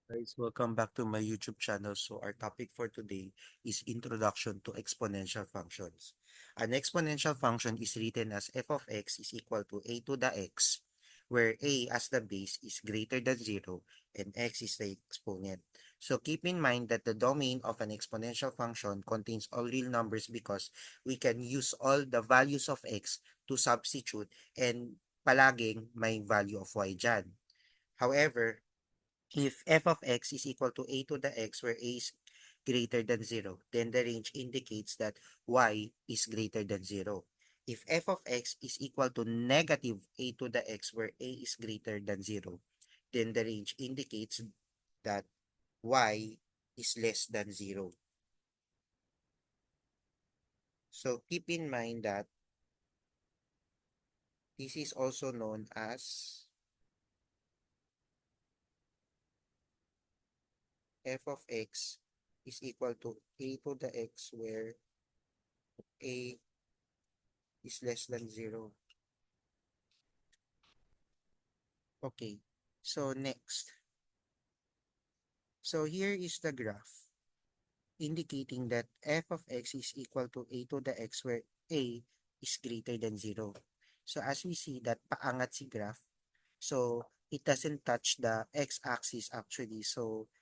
Guys, welcome back to my YouTube channel. So our topic for today is Introduction to Exponential Functions. An exponential function is written as f of x is equal to a to the x, where a as the base is greater than 0 and x is the exponent. So keep in mind that the domain of an exponential function contains all real numbers because we can use all the values of x to substitute and palaging may value of y dyan. However, if f of x is equal to a to the x where a is greater than 0, then the range indicates that y is greater than 0. If f of x is equal to negative a to the x where a is greater than 0, then the range indicates that y is less than 0. So keep in mind that this is also known as f of x is equal to a to the x where a is less than 0. Okay, so next. So here is the graph indicating that f of x is equal to a to the x where a is greater than 0. So as we see that paangat si graph, so it doesn't touch the x-axis actually. So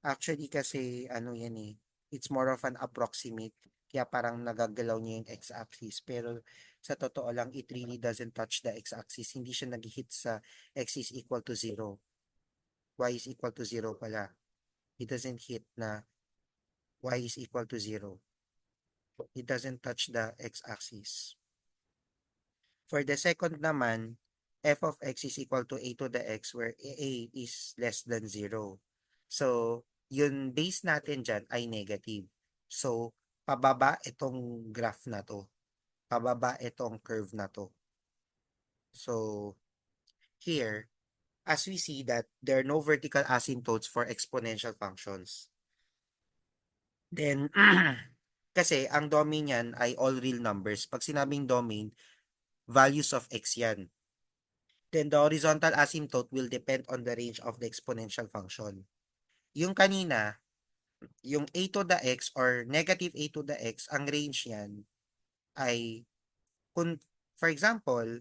actually kasi ano yan eh, it's more of an approximate. Kaya parang nagagalaw niya yung x-axis. Pero sa totoo lang, it really doesn't touch the x-axis. Hindi siya nag-hit sa x is equal to 0. Y is equal to 0 pala. It doesn't hit na y is equal to 0. It doesn't touch the x-axis. For the second naman, f of x is equal to a to the x where a is less than 0. So, yung base natin dyan ay negative. So, pababa itong graph na to. Pababa itong curve na to. So, here, as we see that there are no vertical asymptotes for exponential functions. Then, kasi ang domain yan ay all real numbers. Pag sinabing domain, values of x yan. Then the horizontal asymptote will depend on the range of the exponential function. Yung kanina, yung a to the x or negative a to the x, ang range yan ay, kung, for example,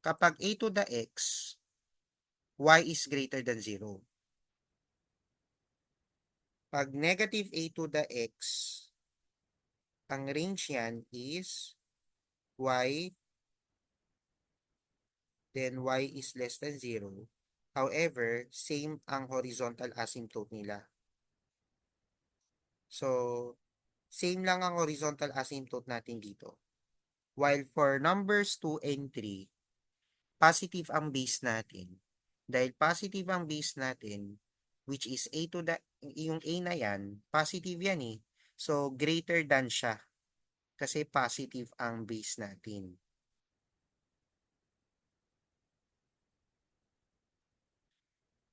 kapag a to the x, y is greater than 0. Pag negative a to the x, ang range yan is y, then y is less than 0. However, same ang horizontal asymptote nila. So, same lang ang horizontal asymptote natin dito. While for numbers 2 and 3, positive ang base natin. Dahil positive ang base natin, which is a to the, yung a na yan, positive yan eh. So, greater than siya. Kasi positive ang base natin.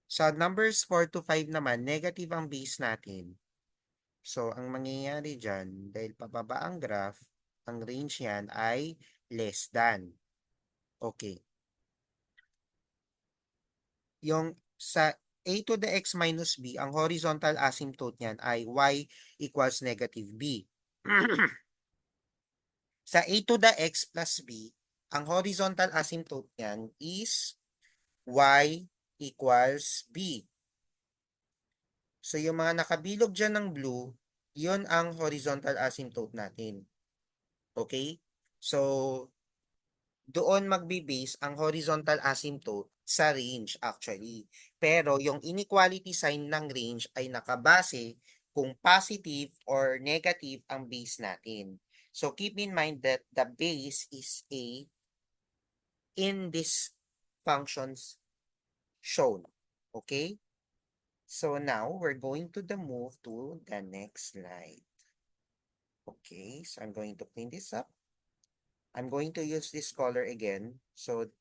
Sa numbers 4 to 5 naman, negative ang base natin. So, ang mangyayari dyan, dahil pababa ang graph, ang range yan ay less than. Okay. Yung sa a to the x minus b, ang horizontal asymptote niyan ay y equals negative b. Sa a to the x plus b, ang horizontal asymptote niyan is y equals b. So yung mga nakabilog dyan ng blue, yun ang horizontal asymptote natin. Okay? So, doon magbe-base ang horizontal asymptote sa range actually. Pero yung inequality sign ng range ay nakabase kung positive or negative ang base natin. So keep in mind that the base is a in these functions shown. Okay? So now we're going to the move to the next slide. Okay, so I'm going to clean this up. I'm going to use this color again. So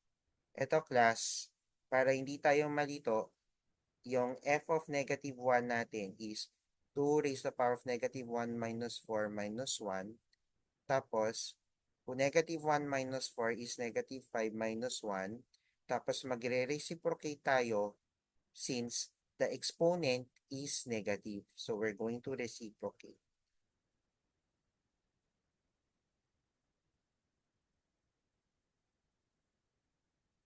eto class, para hindi tayo malito, yung f of negative 1 natin is 2 raised to the power of negative 1 minus 4 minus 1. Tapos, kung negative 1 minus 4 is negative 5 minus 1. Tapos magre-reciprocate tayo since the exponent is negative. So we're going to reciprocate.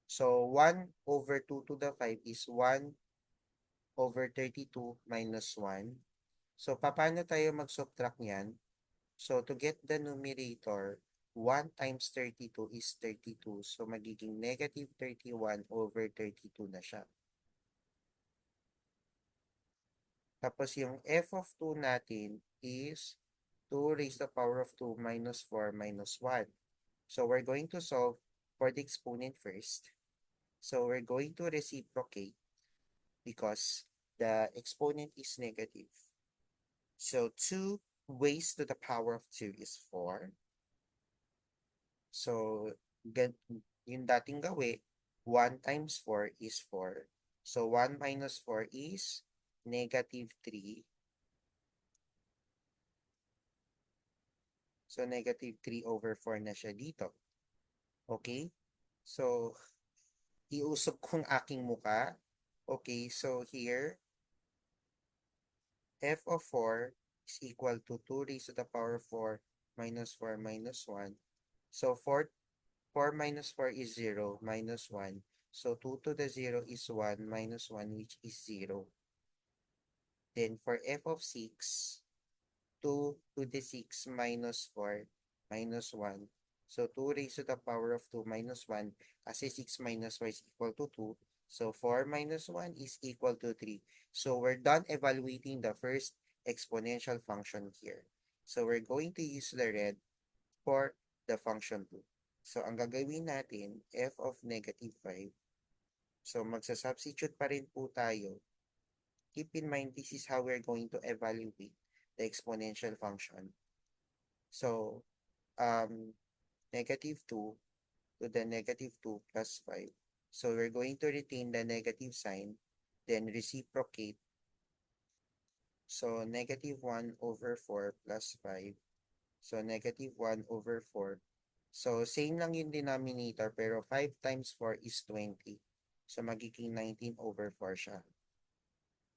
So 1 over 2 to the 5 is 1 over 32 minus 1. So paano tayo mag-subtract niyan? So to get the numerator, 1 times 32 is 32. So magiging negative 31 over 32 na siya. Tapos yung f of 2 natin is 2 raised to the power of 2 minus 4 minus 1. So we're going to solve for the exponent first. So we're going to reciprocate because the exponent is negative. So 2 raised to the power of 2 is 4. So yung dating gawi, 1 times 4 is 4. So 1 minus 4 is negative 3. So negative 3 over 4 na siya dito. Okay? So iusog kong aking muka. Okay, so here, f of 4 is equal to 2 raised to the power of 4 minus 4 minus 1. So 4 minus 4 is 0 minus 1. So 2 to the 0 is 1 minus 1 which is 0. Then for f of 6, 2 to the 6 minus 4 minus 1. So 2 raised to the power of 2 minus 1 kasi 6 minus 4 is equal to 2. So 4 minus 1 is equal to 3. So we're done evaluating the first exponential function here. So we're going to use the red for the function 2. So ang gagawin natin, f of negative 5. So magsasubstitute pa rin po tayo. Keep in mind, this is how we're going to evaluate the exponential function. So, negative 2 to the negative 2 plus 5. So, we're going to retain the negative sign, then reciprocate. So, negative 1 over 4 plus 5. So, negative 1 over 4. So, same lang yung denominator, pero 5 times 4 is 20. So, magiging 19 over 4 siya.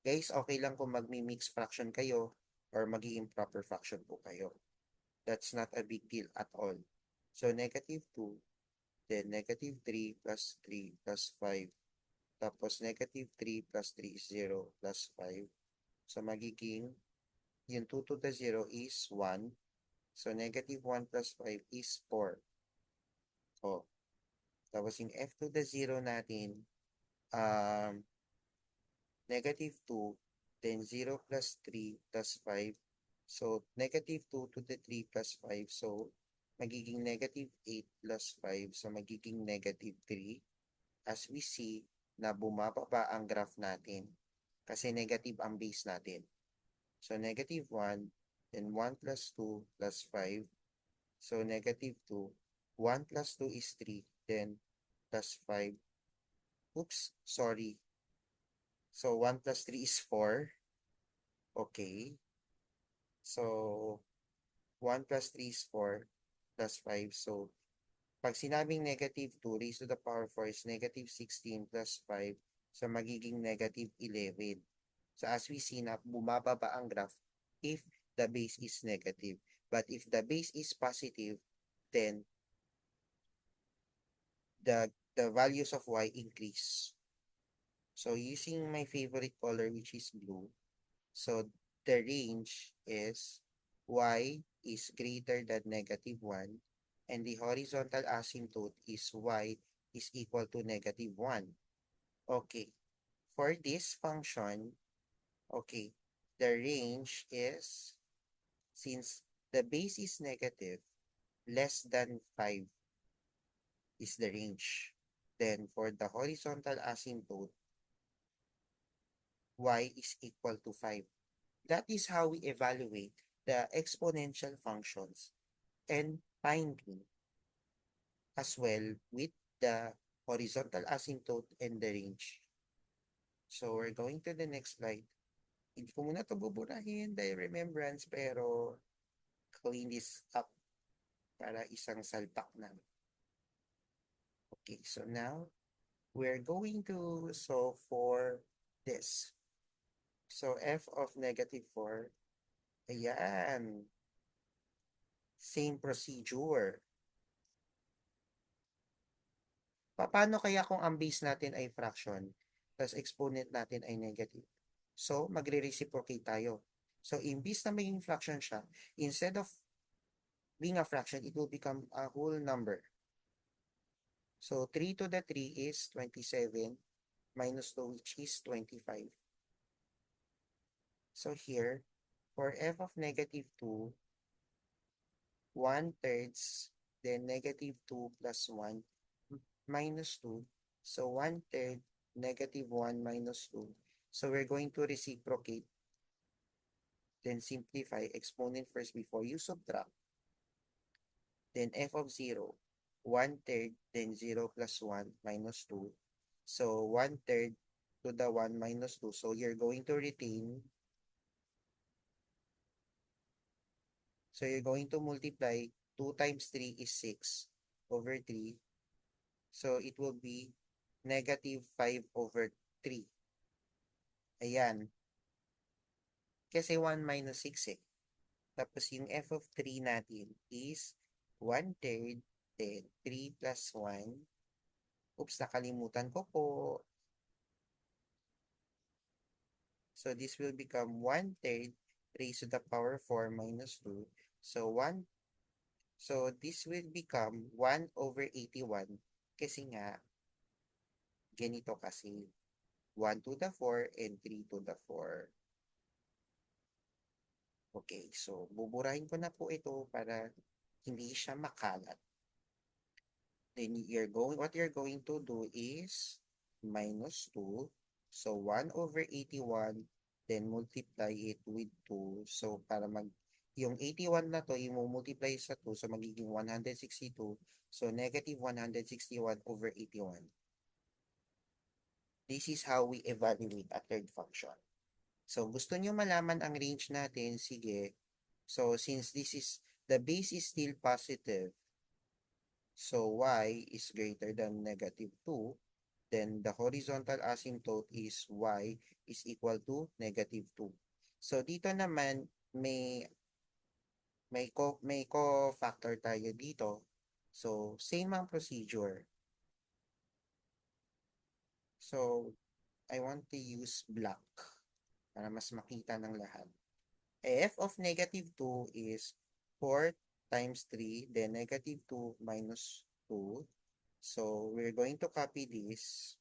Guys, okay lang kung magmi-mix fraction kayo or magiging proper fraction po kayo. That's not a big deal at all. So, negative 2, then negative 3 plus 3 plus 5. Tapos, negative 3 plus 3 is 0 plus 5. So, magiging, yung 2 to the 0 is 1. So, negative 1 plus 5 is 4. Oh. Tapos, yung f to the 0 natin, negative 2, then 0 plus 3 plus 5. So, negative 2 to the 3 plus 5. So, magiging negative 8 plus 5. So, magiging negative 3. As we see, na bumababa ang graph natin. Kasi negative ang base natin. So, negative 1, then 1 plus 2 plus 5. So, negative 2. 1 plus 2 is 3, then plus 5. Oops, sorry. So, 1 plus 3 is 4. Okay. So, 1 plus 3 is 4 plus 5. So, pag sinabing negative 2 raised to the power 4 is negative 16 plus 5. So, magiging negative 11. So, as we see na bumababa ang graph if the base is negative. But if the base is positive, then the values of y increase. So, using my favorite color which is blue, so the range is y is greater than negative 1 and the horizontal asymptote is y is equal to negative 1. Okay. For this function, okay, the range is, since the base is negative, less than 5 is the range. Then for the horizontal asymptote, y is equal to 5. That is how we evaluate the exponential functions and finding as well with the horizontal asymptote and the range. So we're going to the next slide. Hindi ko muna ito buburahin dahil remembrance, pero clean this up para isang salpak na. Okay, so now we're going to solve for this. So, f of -4, ayan, same procedure. Paano kaya kung ang base natin ay fraction, tas exponent natin ay negative? So, magre-reciprocate tayo. So, imbis na maging fraction siya, instead of being a fraction, it will become a whole number. So, 3 to the 3 is 27 minus 2, which is 25. So, here, for f of -2, 1/3, then -2 plus 1 minus 2. So 1/3, -1 minus 2. So we're going to reciprocate, then simplify exponent first before you subtract. Then f of 0, 1/3, then 0 plus 1 minus 2. So 1/3 to the 1 minus 2. So you're going to retain. So you're going to multiply 2 times 3 is 6 over 3. So it will be -5 over 3. Ayan. Kasi 1 minus 6 eh. Tapos yung f of 3 natin is 1/3, then 3 plus 1. Oops, nakalimutan ko po. So this will become 1/3 raised to the power 4 minus 2. So so this will become 1 over 81 kasi nga ganito kasi 1 to the 4 and 3 to the 4. Okay, so buburahin ko na po ito para hindi siya makalat. Then what you're going to do is minus 2. So 1 over 81, then multiply it with 2. So para yung 81 na to, i-multiply sa 2, so magiging 162. So negative 161 over 81. This is how we evaluate a third function. So gusto nyo malaman ang range natin? Sige. So since the base is still positive, so y is greater than -2, then the horizontal asymptote is y is equal to -2. So dito naman may co-factor tayo dito. So same ang procedure. So I want to use black para mas makita ng lahat. F of -2 is 4 times 3, then -2 minus 2. So we're going to copy this.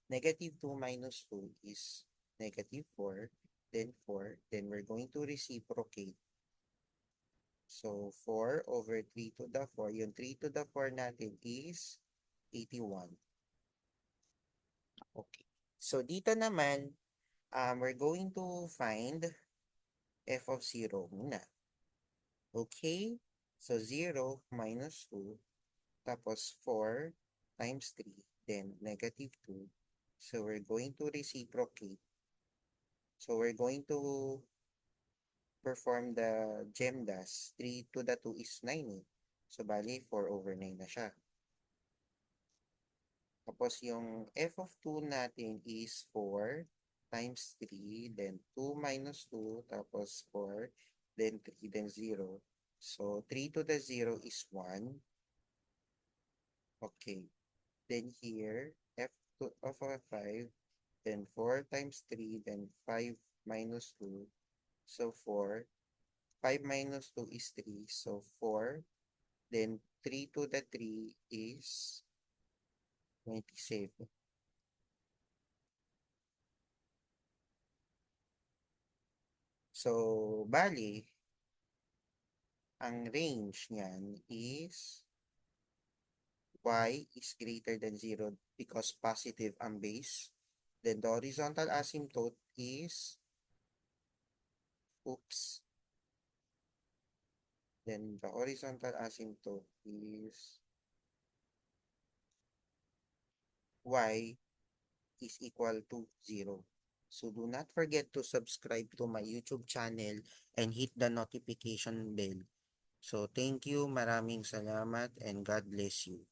-2 minus 2 is -4, then 4, then we're going to reciprocate. So 4 over 3 to the 4, yung 3 to the 4 natin is 81. Okay. So dito naman, we're going to find f of 0 muna. Okay? So 0 minus 2, tapos 4 times 3, then -2. So we're going to reciprocate. So we're going to perform the GEMDAS. 3 to the 2 is 9 eh. So bali 4 over 9 na siya. Tapos yung f of 2 natin is 4 times 3, then 2 minus 2, tapos 4, then 3, then 0. So 3 to the 0 is 1. Okay. Then here, of a 5, then 4 times 3, then 5 minus 2. So 4. 5 minus 2 is 3. So 4. Then 3 to the 3 is 27. So, bali, ang range niyan is y is greater than 0 because positive ang base. Then the horizontal asymptote is, oops, then the horizontal asymptote is y is equal to 0. So do not forget to subscribe to my YouTube channel and hit the notification bell. So thank you, maraming salamat, and God bless you.